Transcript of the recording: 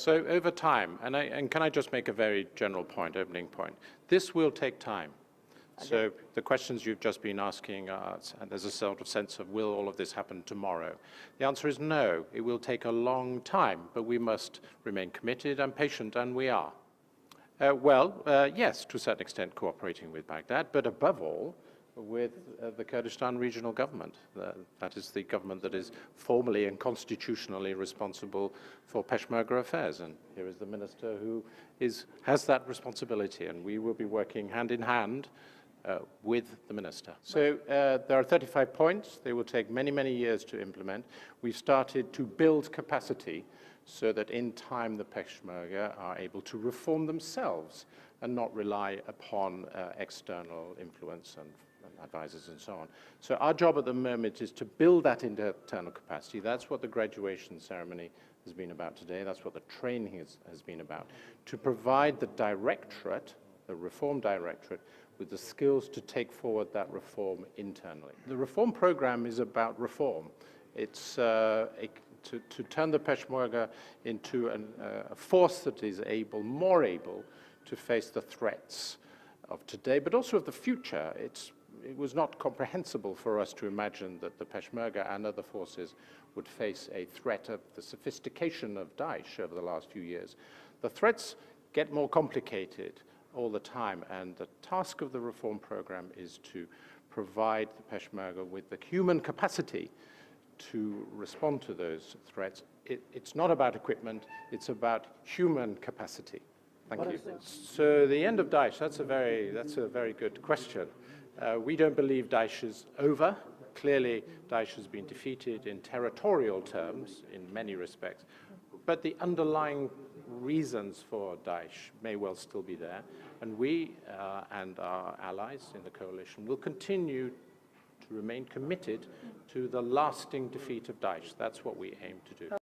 So over time, and can I just make a very general point, opening point? This will take time. Okay. So the questions you've just been asking, and there's a sort of sense of, will all of this happen tomorrow? The answer is no. It will take a long time, but we must remain committed and patient, and we are. Yes, to a certain extent cooperating with Baghdad, but above all, with the Kurdistan regional government. That is the government that is formally and constitutionally responsible for Peshmerga affairs. And here is the minister who has that responsibility, and we will be working hand in hand with the minister. So there are 35 points. They will take many, many years to implement. We've started to build capacity so that in time the Peshmerga are able to reform themselves and not rely upon external influence and advisors and so on. So our job at the moment is to build that internal capacity. That's what the graduation ceremony has been about today. That's what the training has been about. To provide the directorate, the reform directorate, with the skills to take forward that reform internally. The reform program is about reform. It's to turn the Peshmerga into a force that is more able to face the threats of today, but also of the future. It was not comprehensible for us to imagine that the Peshmerga and other forces would face a threat of the sophistication of Daesh over the last few years. The threats get more complicated all the time, and the task of the reform program is to provide the Peshmerga with the human capacity to respond to those threats. It's not about equipment, it's about human capacity. Thank you. So the end of Daesh, that's a very good question. We don't believe Daesh is over. Clearly, Daesh has been defeated in territorial terms in many respects, but the underlying reasons for Daesh may well still be there, and we and our allies in the coalition will continue to remain committed to the lasting defeat of Daesh. That's what we aim to do.